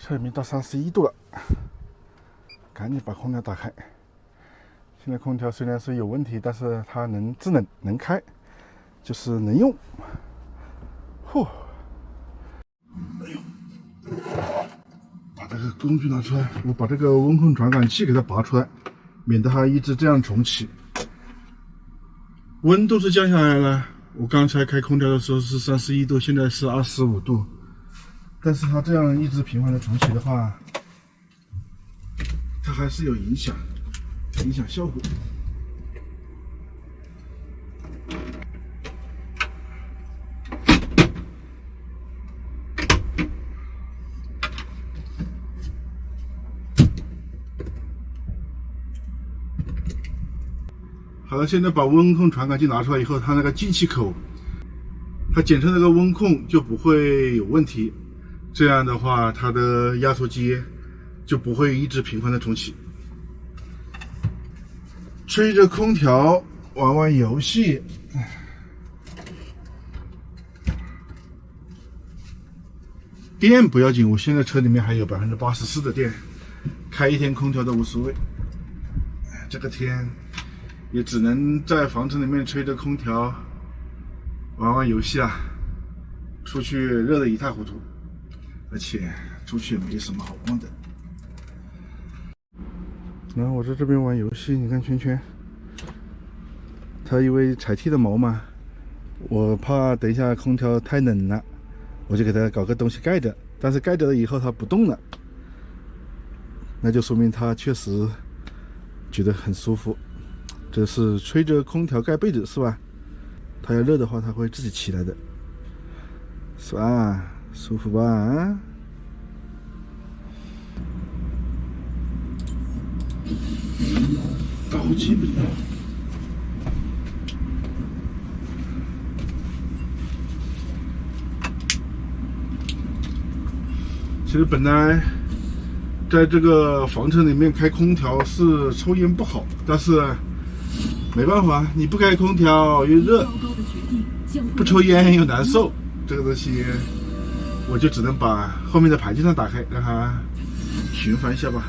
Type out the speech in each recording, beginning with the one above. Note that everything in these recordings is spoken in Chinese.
这里面到31度了，赶紧把空调打开。现在空调虽然是有问题，但是它能制冷能开，就是能用。呼，哎呦，把这个工具拿出来，我把这个温控传感器给它拔出来，免得它一直这样重启。温度是降下来了，我刚才开空调的时候是31度，现在是25度。但是它这样一直频繁的重启的话，它还是有影响效果。好了，现在把温控传感器拿出来以后，它那个进气口，它检测那个温控就不会有问题。这样的话，它的压缩机就不会一直频繁的重启。吹着空调玩玩游戏，电不要紧，我现在车里面还有84%的电，开一天空调都无所谓。这个天也只能在房子里面吹着空调玩玩游戏啊，出去热得一塌糊涂。而且出去也没什么好逛的。然后我在这边玩游戏，你看圈圈，它因为踩踢的毛嘛，我怕等一下空调太冷了，我就给它搞个东西盖着。但是盖着了以后它不动了，那就说明它确实觉得很舒服。这是吹着空调盖被子是吧？它要热的话，它会自己起来的，是吧？舒服吧？啊！打火机不行。其实本来在这个房车里面开空调是抽烟不好，但是没办法，你不开空调又热，不抽烟又难受，这个东西。我就只能把后面的排气扇打开，让它循环一下吧。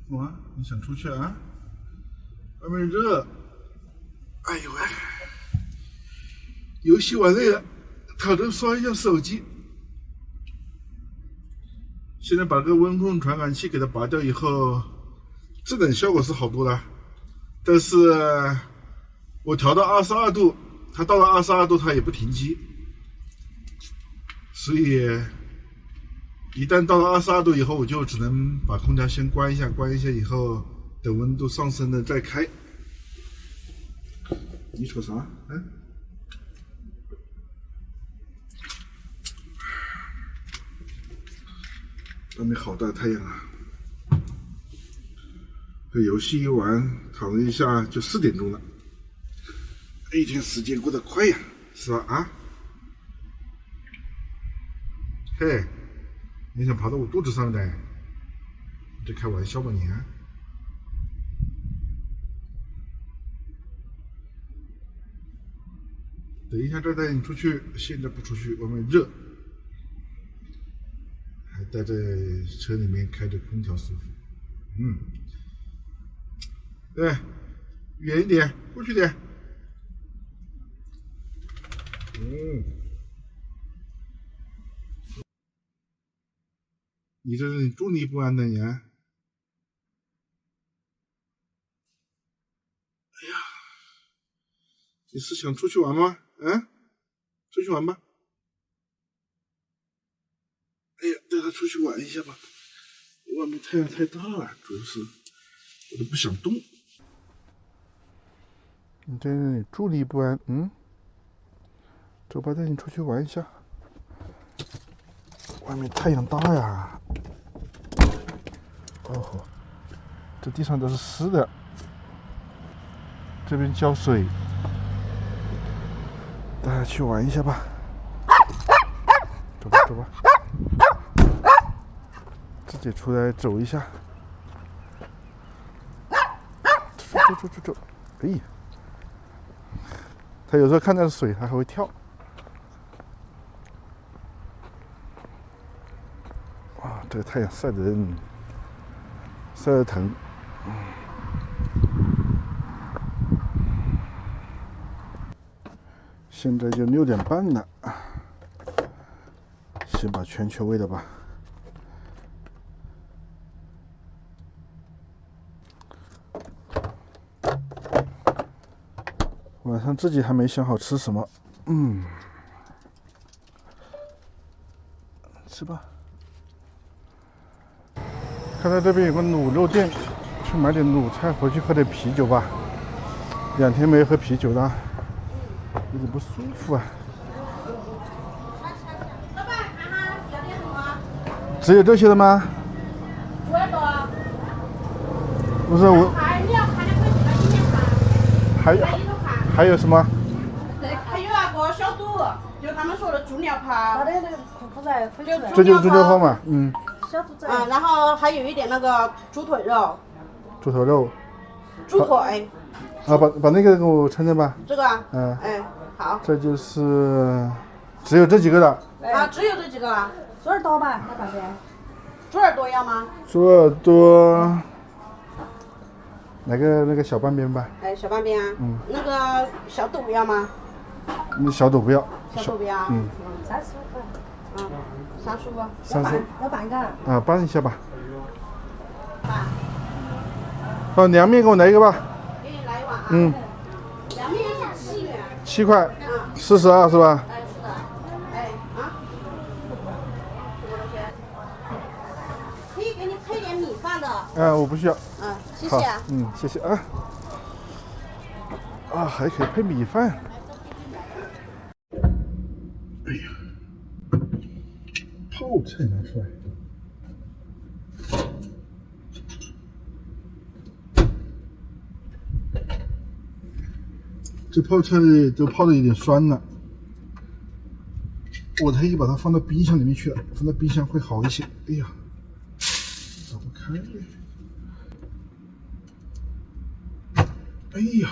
哇，你想出去啊？外面热。哎呦喂！游戏玩累了，躺着刷一下手机。现在把这个温控传感器给它拔掉以后，制冷效果是好多了。但是我调到22度，它到了22度它也不停机，所以一旦到了22度以后，我就只能把空调先关一下，关一下以后，等温度上升了再开。你瞅啥？哎，外面好大太阳啊！这游戏一玩，躺了一下就4点钟了。一天时间过得快呀，是吧？啊？嘿，你想爬到我肚子上来？你在开玩笑吧你啊？等一下再带你出去，现在不出去，外面热，还待在车里面开着空调舒服。对，远一点，过去点。你这是坐立不安的你啊！哎呀，你是想出去玩吗？啊，出去玩吧。哎呀，带他出去玩一下吧。外面太阳太大了，主要是我都不想动。你在那里坐立不安，走吧，带你出去玩一下。外面太阳大呀。哦吼，这地上都是湿的，这边浇水。带它去玩一下吧。走吧，走吧，自己出来走一下。走。哎呀，它有时候看到水，它还会跳。哇，这个太阳晒得人，晒得疼。现在就6点半了，先把全球喂了吧。晚上自己还没想好吃什么，吃吧。看到这边有个卤肉店，去买点卤菜回去喝点啤酒吧。2天没喝啤酒了，有点不舒服啊。老板，看哈，要点什么？只有这些了吗？多少多？不是我，你要看的可以自己里面看，还在里头看。还有什么？还有那个小肚，就他们说的猪尿泡。那个裤裤仔腿出来，这就是猪脚泡嘛，小肚仔。然后还有一点那个猪腿肉，猪头肉。猪腿。啊，把那个给我称称吧。这个啊？嗯。好。这就是只有这几个了。啊，只有这几个了。猪耳朵嘛，那半边。猪耳朵要吗？猪耳朵。来个那个小半边吧。小半边啊。那个小肚要吗？那小肚不要。小肚不要。35块。35。30。要半个。啊，拌一下吧。拌。凉面给我来一个吧。给你来一碗啊。凉面是7元。7块。42是吧？是的。可以给你配点米饭的。我不需要。谢谢。谢谢啊。啊，还可以配米饭。哎呀，泡菜拿出来。这泡菜都泡的有点酸了，我可以把它放到冰箱里面去了，放到冰箱会好一些。哎呀，打不开。哎呀，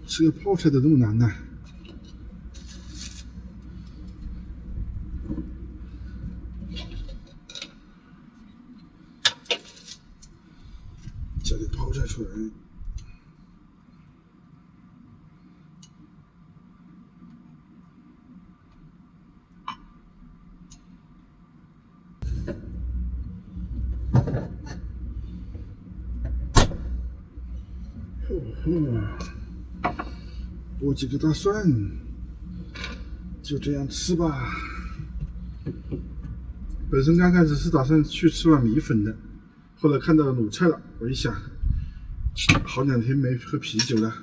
吃个泡菜都这么难呢。加点泡菜出来。剥几个大蒜，就这样吃吧。本身刚开始是打算去吃碗米粉的，后来看到卤菜了，我一想，好2天没喝啤酒了，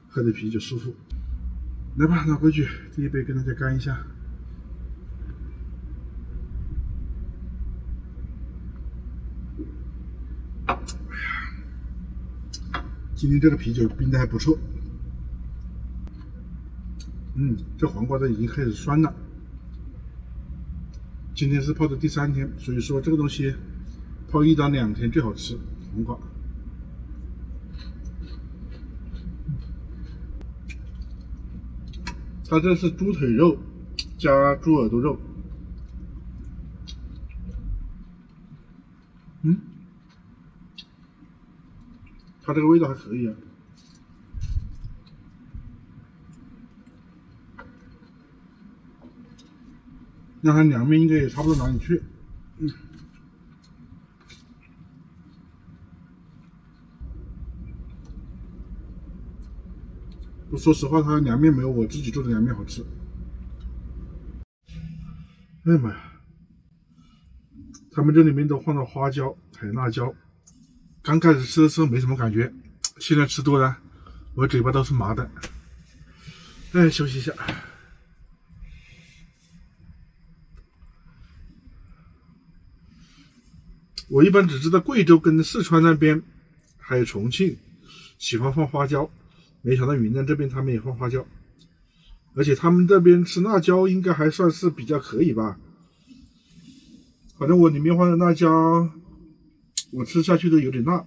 喝点啤酒舒服。来吧，拿回去，第一杯跟大家干一下。今天这个啤酒冰的还不错，这黄瓜都已经开始酸了。今天是泡的第3天，所以说这个东西泡1到2天最好吃黄瓜。它这是猪腿肉加猪耳朵肉，它这个味道还可以啊。让它凉面应该也差不多哪里去。说实话，它凉面没有我自己做的凉面好吃。哎呀妈呀！他们这里面都放了花椒、海辣椒。刚开始吃的时候没什么感觉，现在吃多了，我嘴巴都是麻的。休息一下。我一般只知道贵州跟四川那边，还有重庆喜欢放花椒，没想到云南这边他们也放花椒。而且他们这边吃辣椒应该还算是比较可以吧。反正我里面放的辣椒，我吃下去都有点辣。